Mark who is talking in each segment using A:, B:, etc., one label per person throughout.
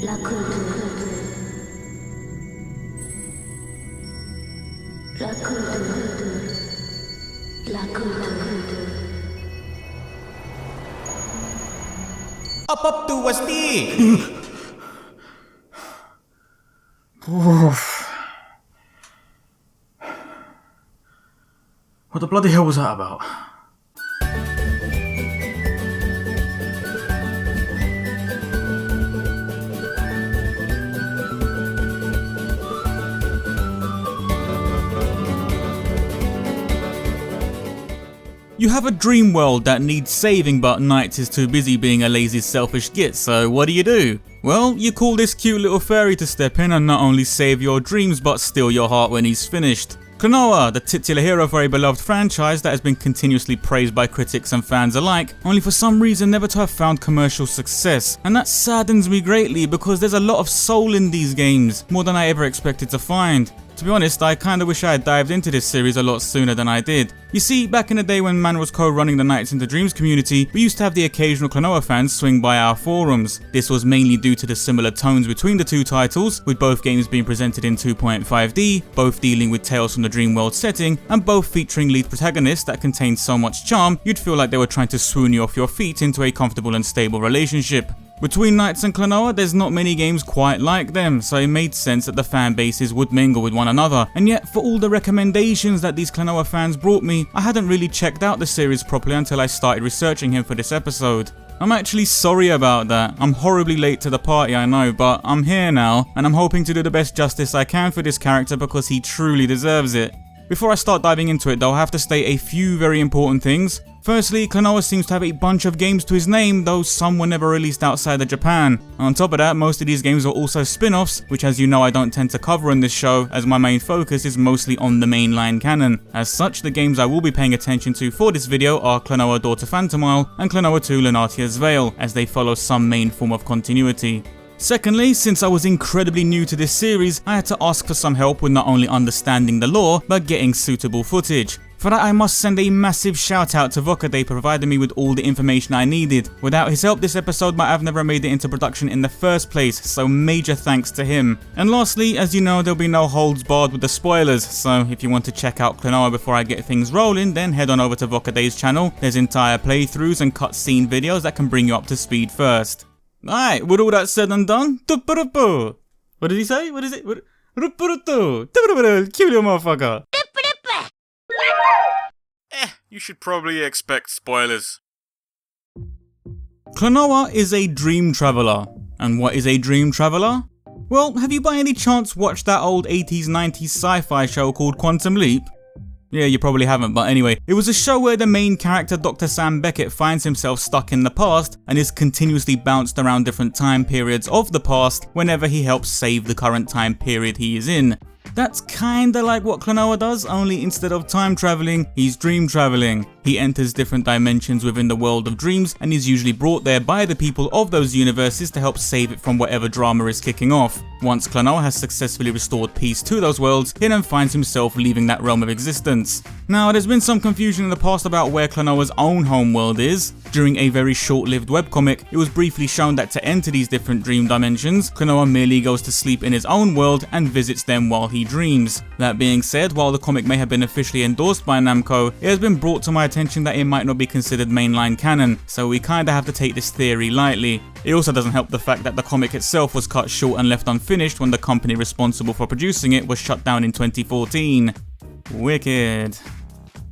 A: Up to Wasti!
B: What the bloody hell was that about?
A: You have a dream world that needs saving, but Knights is too busy being a lazy, selfish git, so what do? Well, you call this cute little fairy to step in and not only save your dreams, but steal your heart when he's finished. Klonoa, the titular hero for a beloved franchise that has been continuously praised by critics and fans alike, only for some reason never to have found commercial success. And that saddens me greatly because there's a lot of soul in these games, more than I ever expected to find. To be honest, I kinda wish I had dived into this series a lot sooner than I did. You see, back in the day when man was co-running the Nights into Dreams community, we used to have the occasional Klonoa fans swing by our forums. This was mainly due to the similar tones between the two titles, with both games being presented in 2.5D, both dealing with Tales from the Dream World setting, and both featuring lead protagonists that contained so much charm, you'd feel like they were trying to swoon you off your feet into a comfortable and stable relationship. Between Knights and Klonoa, there's not many games quite like them, so it made sense that the fan bases would mingle with one another. And yet, for all the recommendations that these Klonoa fans brought me, I hadn't really checked out the series properly until I started researching him for this episode. I'm actually sorry about that. I'm horribly late to the party, I know, but I'm here now, and I'm hoping to do the best justice I can for this character because he truly deserves it. Before I start diving into it though, I have to state a few very important things. Firstly, Klonoa seems to have a bunch of games to his name, though some were never released outside of Japan. On top of that, most of these games are also spin-offs, which as you know I don't tend to cover on this show, as my main focus is mostly on the mainline canon. As such, the games I will be paying attention to for this video are Klonoa Daughter Phantomile and Klonoa 2 Lunatea's Veil, as they follow some main form of continuity. Secondly, since I was incredibly new to this series, I had to ask for some help with not only understanding the lore, but getting suitable footage. For that I must send a massive shout out to Vokade providing me with all the information I needed. Without his help this episode might have never made it into production in the first place, so major thanks to him. And lastly, as you know there'll be no holds barred with the spoilers, so if you want to check out Klonoa before I get things rolling, then head on over to Vokade's channel. There's entire playthroughs and cutscene videos that can bring you up to speed first. Alright, with all that said and done, what did he say? What is it? Cute little motherfucker.
B: You should probably expect spoilers.
A: Klonoa is a dream traveler. And what is a dream traveler? Well, have you by any chance watched that old 80s 90s sci-fi show called Quantum Leap? Yeah, you probably haven't, but anyway, it was a show where the main character Dr. Sam Beckett finds himself stuck in the past and is continuously bounced around different time periods of the past whenever he helps save the current time period he is in. That's kinda like what Klonoa does, only instead of time traveling, he's dream traveling. He enters different dimensions within the world of dreams and is usually brought there by the people of those universes to help save it from whatever drama is kicking off. Once Klonoa has successfully restored peace to those worlds, he then finds himself leaving that realm of existence. Now, there's been some confusion in the past about where Klonoa's own homeworld is. During a very short-lived webcomic, it was briefly shown that to enter these different dream dimensions, Klonoa merely goes to sleep in his own world and visits them while he dreams. That being said, while the comic may have been officially endorsed by Namco, it has been brought to my attention that it might not be considered mainline canon, so we kinda have to take this theory lightly. It also doesn't help the fact that the comic itself was cut short and left unfinished when the company responsible for producing it was shut down in 2014. Wicked.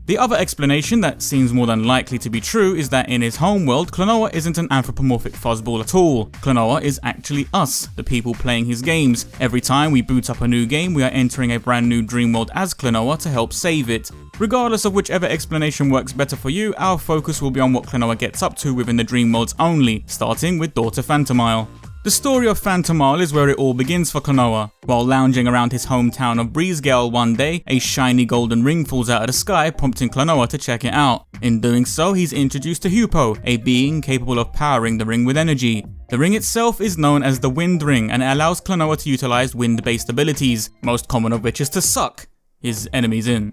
A: The other explanation that seems more than likely to be true is that in his homeworld, Klonoa isn't an anthropomorphic fuzzball at all. Klonoa is actually us, the people playing his games. Every time we boot up a new game, we are entering a brand new dream world as Klonoa to help save it. Regardless of whichever explanation works better for you, our focus will be on what Klonoa gets up to within the dream worlds only, starting with Daughter Phantomile. The story of Phantomile is where it all begins for Klonoa. While lounging around his hometown of Breezegale one day, a shiny golden ring falls out of the sky, prompting Klonoa to check it out. In doing so, he's introduced to Hupo, a being capable of powering the ring with energy. The ring itself is known as the Wind Ring, and it allows Klonoa to utilize wind-based abilities, most common of which is to suck his enemies in.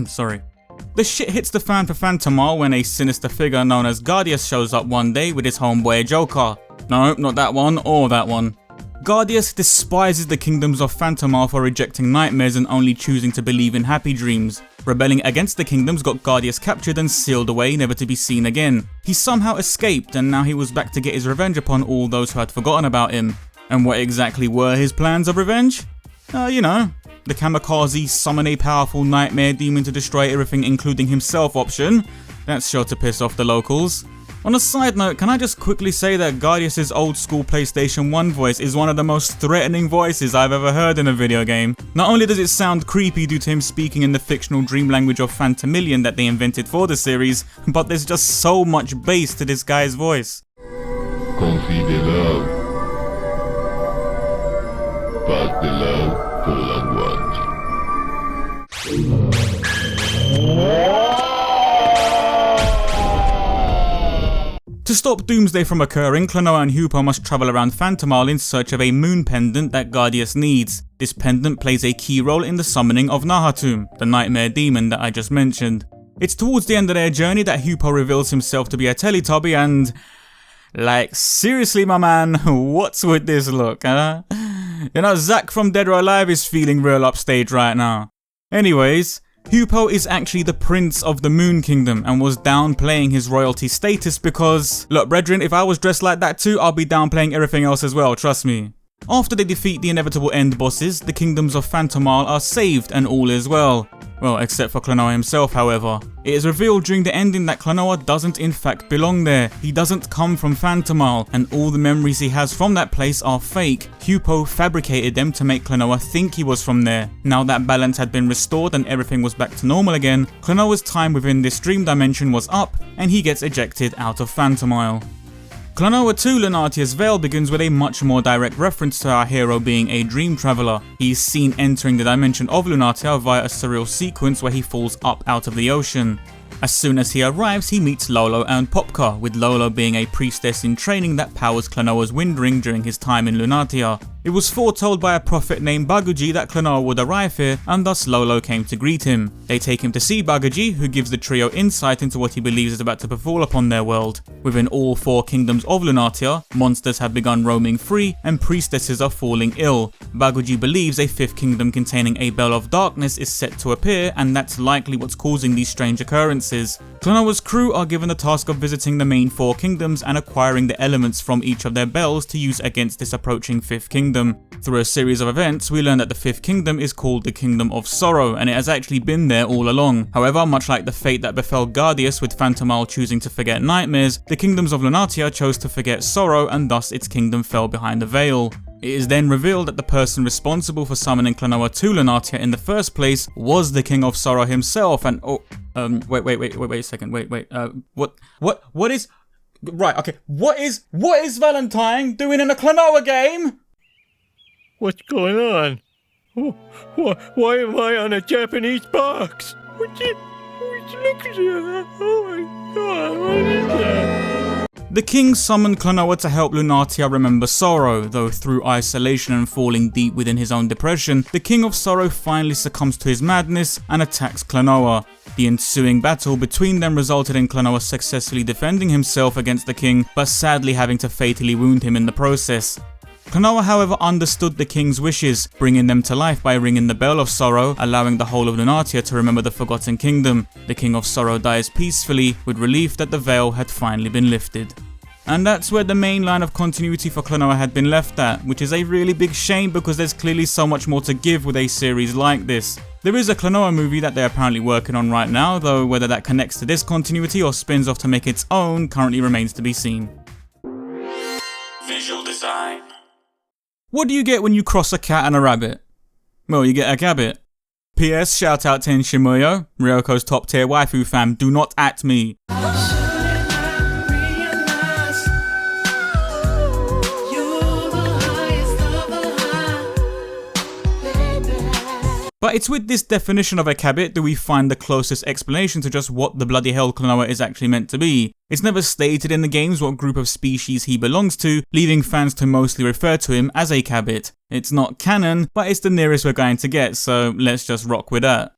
A: Sorry. The shit hits the fan for Phantomile when a sinister figure known as Guardius shows up one day with his homeboy Joker. No, not that one or that one. Guardius despises the kingdoms of Phantomile for rejecting nightmares and only choosing to believe in happy dreams. Rebelling against the kingdoms got Guardius captured and sealed away, never to be seen again. He somehow escaped, and now he was back to get his revenge upon all those who had forgotten about him. And what exactly were his plans of revenge? You know, the kamikaze summon a powerful nightmare demon to destroy everything including himself option. That's sure to piss off the locals. On a side note, can I just quickly say that Guardius' old school PlayStation 1 voice is one of the most threatening voices I've ever heard in a video game. Not only does it sound creepy due to him speaking in the fictional dream language of Phantomile that they invented for the series, but there's just so much bass to this guy's voice.
C: Confie de love, but the love all at once.
A: To stop Doomsday from occurring, Klonoa and Hupo must travel around Phantomile in search of a moon pendant that Guardius needs. This pendant plays a key role in the summoning of Nahatum, the nightmare demon that I just mentioned. It's towards the end of their journey that Hupo reveals himself to be a Teletubby and... like, seriously my man, what's with this look, huh? You know, Zack from Dead or Alive is feeling real upstage right now. Anyways, Hupo is actually the Prince of the Moon Kingdom and was downplaying his royalty status because, look brethren, if I was dressed like that too, I'll be downplaying everything else as well, trust me. After they defeat the inevitable end bosses, the kingdoms of Phantomile are saved and all is well. Well, except for Klonoa himself, however. It is revealed during the ending that Klonoa doesn't in fact belong there. He doesn't come from Phantomile, and all the memories he has from that place are fake. Hupo fabricated them to make Klonoa think he was from there. Now that balance had been restored and everything was back to normal again, Klonoa's time within this dream dimension was up, and he gets ejected out of Phantomile. Klonoa 2 Lunatea's Veil begins with a much more direct reference to our hero being a dream traveller. He is seen entering the dimension of Lunatea via a surreal sequence where he falls up out of the ocean. As soon as he arrives, he meets Lolo and Popka, with Lolo being a priestess in training that powers Klonoa's wind ring during his time in Lunatea. It was foretold by a prophet named Baguji that Klonoa would arrive here, and thus Lolo came to greet him. They take him to see Baguji, who gives the trio insight into what he believes is about to befall upon their world. Within all 4 kingdoms of Lunatea, monsters have begun roaming free, and priestesses are falling ill. Baguji believes a 5th kingdom containing a Bell of Darkness is set to appear, and that's likely what's causing these strange occurrences. Klonoa's crew are given the task of visiting the main 4 kingdoms and acquiring the elements from each of their bells to use against this approaching 5th kingdom. Through a series of events, we learn that the 5th kingdom is called the Kingdom of Sorrow, and it has actually been there all along. However, much like the fate that befell Guardius with Phantomile choosing to forget nightmares, the kingdoms of Lunatea chose to forget sorrow, and thus its kingdom fell behind the veil. It is then revealed that the person responsible for summoning Klonoa to Lunatea in the first place was the King of Sorrow himself, and wait a second, what is, right, okay, what is Valentine doing in a Klonoa game?
D: What's going on? Why am I on a Japanese box? Look at that. Oh my god, what is that?
A: The king summoned Klonoa to help Lunatea remember sorrow, though through isolation and falling deep within his own depression, the King of Sorrow finally succumbs to his madness and attacks Klonoa. The ensuing battle between them resulted in Klonoa successfully defending himself against the king, but sadly having to fatally wound him in the process. Klonoa, however, understood the king's wishes, bringing them to life by ringing the Bell of Sorrow, allowing the whole of Lunatea to remember the Forgotten Kingdom. The King of Sorrow dies peacefully, with relief that the veil had finally been lifted. And that's where the main line of continuity for Klonoa had been left at, which is a really big shame because there's clearly so much more to give with a series like this. There is a Klonoa movie that they're apparently working on right now, though whether that connects to this continuity or spins off to make its own currently remains to be seen.
B: Visual design.
A: What do you get when you cross a cat and a rabbit? Well, you get a gabbit. P.S. Shout out to Shimuyo, Ryoko's top tier waifu fam, do not at me. But it's with this definition of a cabbit that we find the closest explanation to just what the bloody hell Klonoa is actually meant to be. It's never stated in the games what group of species he belongs to, leaving fans to mostly refer to him as a cabbit. It's not canon, but it's the nearest we're going to get, so let's just rock with that.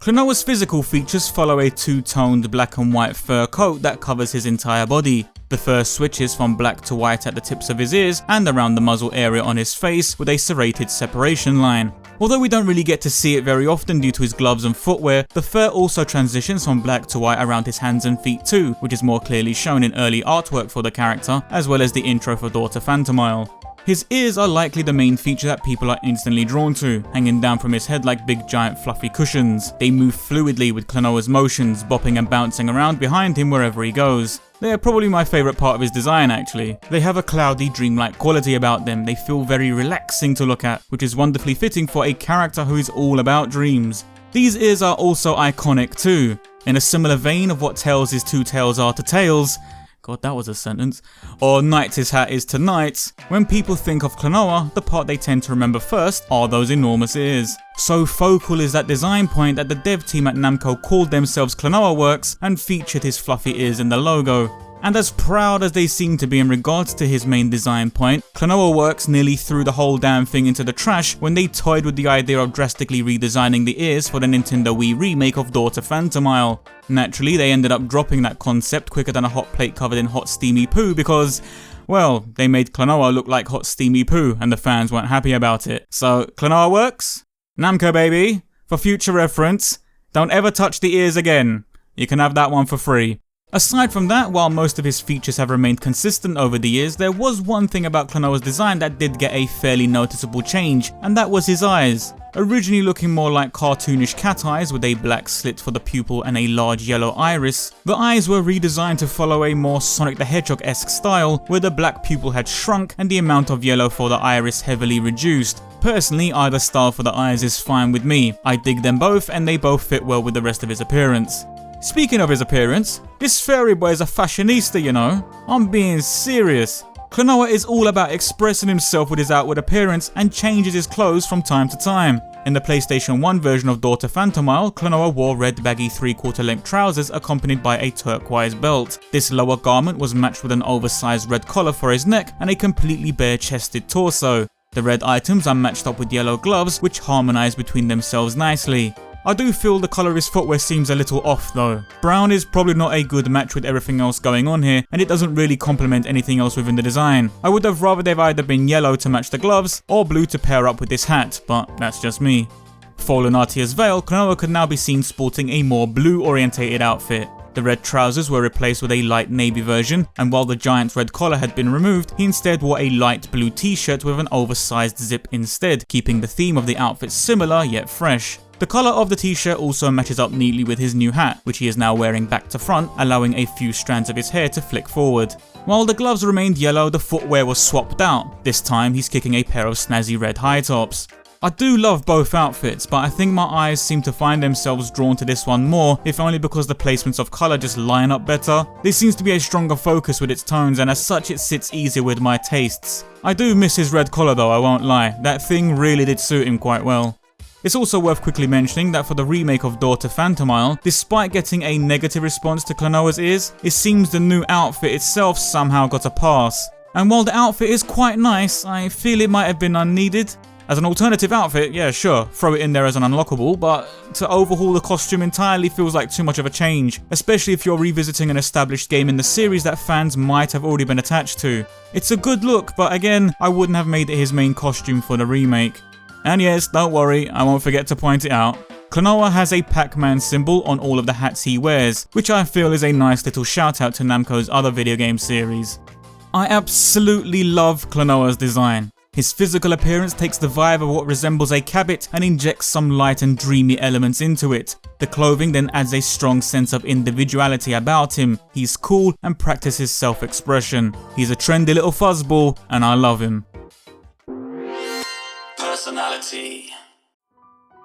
A: Klonoa's physical features follow a two-toned black and white fur coat that covers his entire body. The fur switches from black to white at the tips of his ears and around the muzzle area on his face with a serrated separation line. Although we don't really get to see it very often due to his gloves and footwear, the fur also transitions from black to white around his hands and feet too, which is more clearly shown in early artwork for the character, as well as the intro for daughter Phantomile. His ears are likely the main feature that people are instantly drawn to, hanging down from his head like big giant fluffy cushions. They move fluidly with Klonoa's motions, bopping and bouncing around behind him wherever he goes. They are probably my favourite part of his design actually. They have a cloudy, dreamlike quality about them. They feel very relaxing to look at, which is wonderfully fitting for a character who is all about dreams. These ears are also iconic too. In a similar vein of what Tails' two tails are to Tails, God, that was a sentence. Or Knights' hat is to Knights. When people think of Klonoa, the part they tend to remember first are those enormous ears. So focal is that design point that the dev team at Namco called themselves Klonoa Works and featured his fluffy ears in the logo. And as proud as they seem to be in regards to his main design point, Klonoa Works nearly threw the whole damn thing into the trash when they toyed with the idea of drastically redesigning the ears for the Nintendo Wii remake of Daughter Phantomile. Naturally, they ended up dropping that concept quicker than a hot plate covered in hot steamy poo because, well, they made Klonoa look like hot steamy poo and the fans weren't happy about it. So, Klonoa Works? Namco baby, for future reference, don't ever touch the ears again. You can have that one for free. Aside from that, while most of his features have remained consistent over the years, there was one thing about Klonoa's design that did get a fairly noticeable change, and that was his eyes. Originally looking more like cartoonish cat eyes with a black slit for the pupil and a large yellow iris, the eyes were redesigned to follow a more Sonic the Hedgehog-esque style, where the black pupil had shrunk and the amount of yellow for the iris heavily reduced. Personally, either style for the eyes is fine with me. I dig them both and they both fit well with the rest of his appearance. Speaking of his appearance, this fairy boy is a fashionista, you know. I'm being serious. Klonoa is all about expressing himself with his outward appearance and changes his clothes from time to time. In the PlayStation 1 version of Daughter Phantomile, Klonoa wore red baggy 3/4 length trousers accompanied by a turquoise belt. This lower garment was matched with an oversized red collar for his neck and a completely bare-chested torso. The red items are matched up with yellow gloves which harmonise between themselves nicely. I do feel the colour of his footwear seems a little off though. Brown is probably not a good match with everything else going on here, and it doesn't really complement anything else within the design. I would have rather they've either been yellow to match the gloves, or blue to pair up with this hat, but that's just me. For Lunatea's veil, Klonoa could now be seen sporting a more blue orientated outfit. The red trousers were replaced with a light navy version, and while the giant's red collar had been removed, he instead wore a light blue t-shirt with an oversized zip instead, keeping the theme of the outfit similar yet fresh. The colour of the t-shirt also matches up neatly with his new hat, which he is now wearing back to front, allowing a few strands of his hair to flick forward. While the gloves remained yellow, the footwear was swapped out. This time he's kicking a pair of snazzy red high tops. I do love both outfits, but I think my eyes seem to find themselves drawn to this one more, if only because the placements of colour just line up better. There seems to be a stronger focus with its tones, and as such it sits easier with my tastes. I do miss his red collar though, I won't lie. That thing really did suit him quite well. It's also worth quickly mentioning that for the remake of Daughter Phantomile, despite getting a negative response to Klonoa's ears, it seems the new outfit itself somehow got a pass. And while the outfit is quite nice, I feel it might have been unneeded. As an alternative outfit, yeah sure, throw it in there as an unlockable, but to overhaul the costume entirely feels like too much of a change, especially if you're revisiting an established game in the series that fans might have already been attached to. It's a good look, but again, I wouldn't have made it his main costume for the remake. And yes, don't worry, I won't forget to point it out. Klonoa has a Pac-Man symbol on all of the hats he wears, which I feel is a nice little shout out to Namco's other video game series. I absolutely love Klonoa's design. His physical appearance takes the vibe of what resembles a cabbit and injects some light and dreamy elements into it. The clothing then adds a strong sense of individuality about him. He's cool and practices self-expression. He's a trendy little fuzzball and I love him.
B: Personality.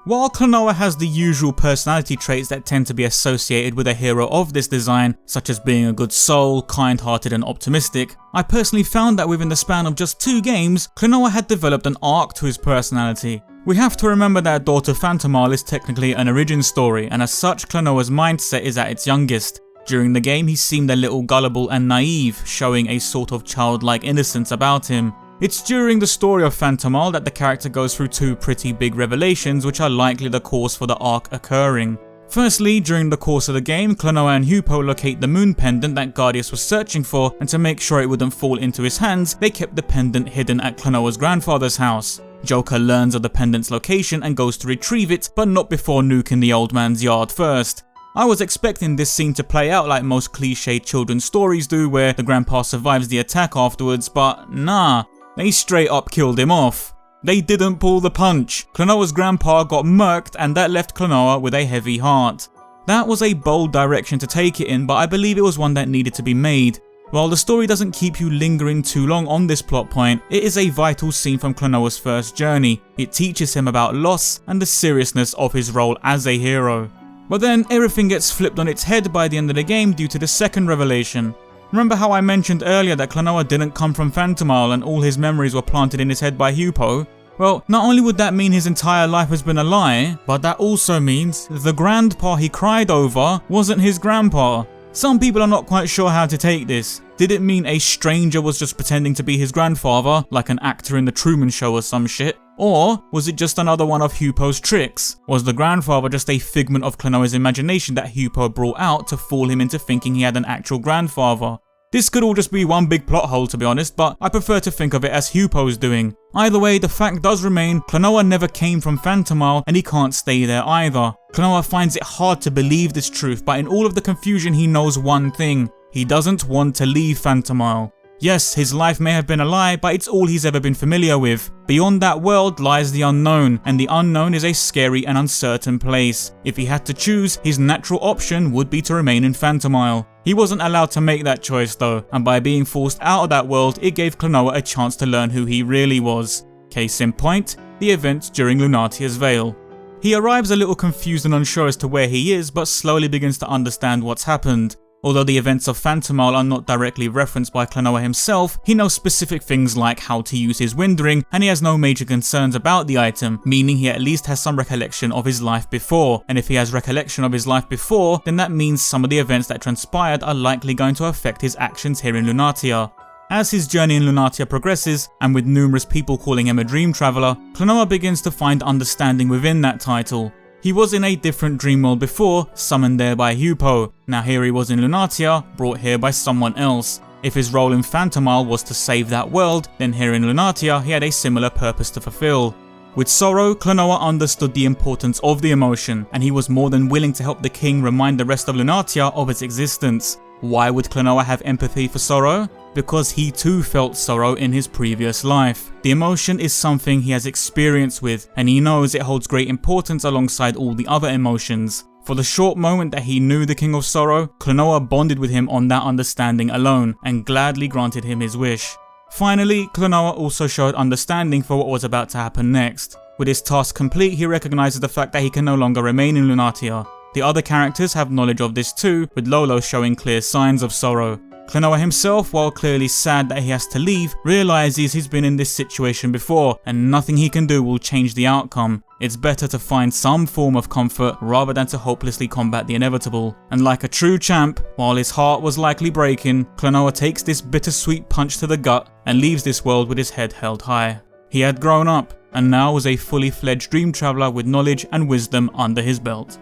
A: While Klonoa has the usual personality traits that tend to be associated with a hero of this design, such as being a good soul, kind-hearted and optimistic, I personally found that within the span of just 2 games, Klonoa had developed an arc to his personality. We have to remember that Daughter Phantomile is technically an origin story, and as such Klonoa's mindset is at its youngest. During the game he seemed a little gullible and naive, showing a sort of childlike innocence about him. It's during the story of Phantomile that the character goes through 2 pretty big revelations which are likely the cause for the arc occurring. Firstly, during the course of the game, Klonoa and Hupo locate the moon pendant that Guardius was searching for, and to make sure it wouldn't fall into his hands, they kept the pendant hidden at Klonoa's grandfather's house. Joker learns of the pendant's location and goes to retrieve it, but not before nuking the old man's yard first. I was expecting this scene to play out like most cliched children's stories do, where the grandpa survives the attack afterwards, but nah, they straight up killed him off. They didn't pull the punch. Klonoa's grandpa got murked, and that left Klonoa with a heavy heart. That was a bold direction to take it in, but I believe it was one that needed to be made. While the story doesn't keep you lingering too long on this plot point, it is a vital scene from Klonoa's first journey. It teaches him about loss and the seriousness of his role as a hero. But then everything gets flipped on its head by the end of the game due to the second revelation. Remember how I mentioned earlier that Klonoa didn't come from Phantomile and all his memories were planted in his head by Hupo? Well, not only would that mean his entire life has been a lie, but that also means the grandpa he cried over wasn't his grandpa. Some people are not quite sure how to take this. Did it mean a stranger was just pretending to be his grandfather, like an actor in the Truman Show or some shit? Or was it just another one of Hupo's tricks? Was the grandfather just a figment of Klonoa's imagination that Hupo brought out to fool him into thinking he had an actual grandfather? This could all just be one big plot hole, to be honest, but I prefer to think of it as Hupo's doing. Either way, the fact does remain, Klonoa never came from Phantomile and he can't stay there either. Klonoa finds it hard to believe this truth, but in all of the confusion he knows one thing: he doesn't want to leave Phantomile. Yes, his life may have been a lie, but it's all he's ever been familiar with. Beyond that world lies the unknown, and the unknown is a scary and uncertain place. If he had to choose, his natural option would be to remain in Phantomile. He wasn't allowed to make that choice though, and by being forced out of that world, it gave Klonoa a chance to learn who he really was. Case in point, the events during Lunatea's Veil. He arrives a little confused and unsure as to where he is, but slowly begins to understand what's happened. Although the events of Phantomile are not directly referenced by Klonoa himself, he knows specific things like how to use his wind ring, and he has no major concerns about the item, meaning he at least has some recollection of his life before. And if he has recollection of his life before, then that means some of the events that transpired are likely going to affect his actions here in Lunatea. As his journey in Lunatea progresses, and with numerous people calling him a dream traveller, Klonoa begins to find understanding within that title. He was in a different dream world before, summoned there by Hupo. Now here he was in Lunatea, brought here by someone else. If his role in Phantomile was to save that world, then here in Lunatea he had a similar purpose to fulfill. With sorrow, Klonoa understood the importance of the emotion, and he was more than willing to help the king remind the rest of Lunatea of its existence. Why would Klonoa have empathy for sorrow? Because he too felt sorrow in his previous life. The emotion is something he has experience with, and he knows it holds great importance alongside all the other emotions. For the short moment that he knew the King of Sorrow, Klonoa bonded with him on that understanding alone, and gladly granted him his wish. Finally, Klonoa also showed understanding for what was about to happen next. With his task complete, he recognizes the fact that he can no longer remain in Lunatea. The other characters have knowledge of this too, with Lolo showing clear signs of sorrow. Klonoa himself, while clearly sad that he has to leave, realizes he's been in this situation before, and nothing he can do will change the outcome. It's better to find some form of comfort rather than to hopelessly combat the inevitable. And like a true champ, while his heart was likely breaking, Klonoa takes this bittersweet punch to the gut and leaves this world with his head held high. He had grown up, and now was a fully fledged dream traveller with knowledge and wisdom under his belt.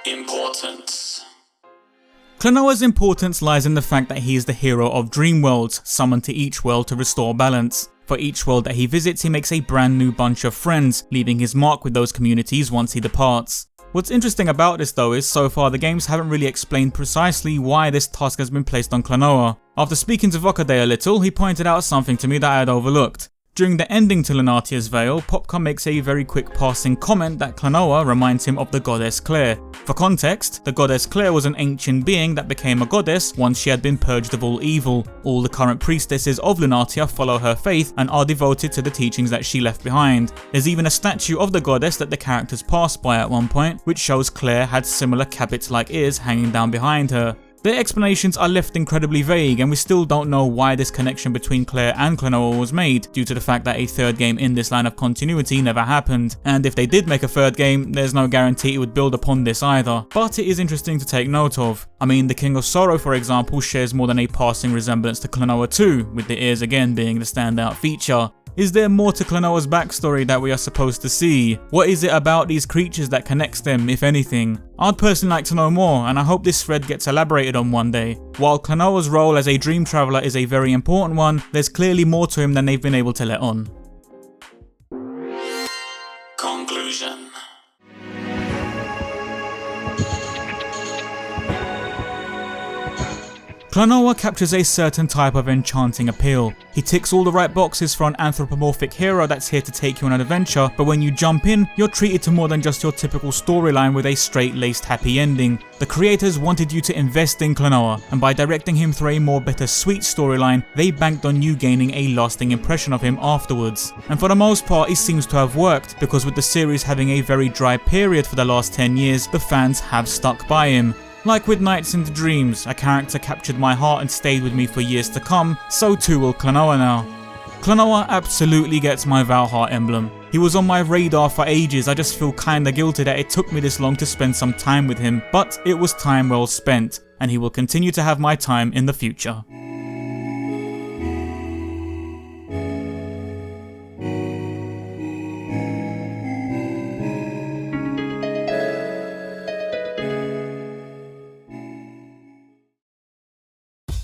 B: Importance.
A: Klonoa's importance lies in the fact that he is the hero of dream worlds, summoned to each world to restore balance. For each world that he visits, he makes a brand new bunch of friends, leaving his mark with those communities once he departs. What's interesting about this though is, so far the games haven't really explained precisely why this task has been placed on Klonoa. After speaking to Vokade a little, he pointed out something to me that I had overlooked. During the ending to Lunatea's Veil, Popka makes a very quick passing comment that Klonoa reminds him of the goddess Claire. For context, the goddess Claire was an ancient being that became a goddess once she had been purged of all evil. All the current priestesses of Lunatea follow her faith and are devoted to the teachings that she left behind. There's even a statue of the goddess that the characters pass by at one point, which shows Claire had similar cabbage-like ears hanging down behind her. Their explanations are left incredibly vague, and we still don't know why this connection between Claire and Klonoa was made, due to the fact that a third game in this line of continuity never happened. And if they did make a third game, there's no guarantee it would build upon this either. But it is interesting to take note of. I mean, the King of Sorrow, for example, shares more than a passing resemblance to Klonoa too, with the ears again being the standout feature. Is there more to Klonoa's backstory that we are supposed to see? What is it about these creatures that connects them, if anything? I'd personally like to know more, and I hope this thread gets elaborated on one day. While Klonoa's role as a dream traveler is a very important one, there's clearly more to him than they've been able to let on.
E: Conclusion.
A: Klonoa captures a certain type of enchanting appeal. He ticks all the right boxes for an anthropomorphic hero that's here to take you on an adventure, but when you jump in, you're treated to more than just your typical storyline with a straight-laced happy ending. The creators wanted you to invest in Klonoa, and by directing him through a more bittersweet storyline, they banked on you gaining a lasting impression of him afterwards. And for the most part, it seems to have worked, because with the series having a very dry period for the last 10 years, the fans have stuck by him. Like with Nights into Dreams, a character captured my heart and stayed with me for years to come, so too will Klonoa now. Klonoa absolutely gets my Valheart emblem. He was on my radar for ages. I just feel kinda guilty that it took me this long to spend some time with him, but it was time well spent, and he will continue to have my time in the future.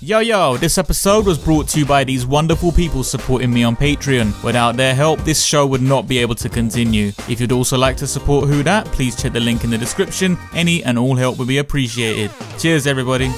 A: Yo, this episode was brought to you by these wonderful people supporting me on Patreon. Without their help, this show would not be able to continue. If you'd also like to support Who Dat, please check the link in the description. Any and all help would be appreciated. Cheers everybody.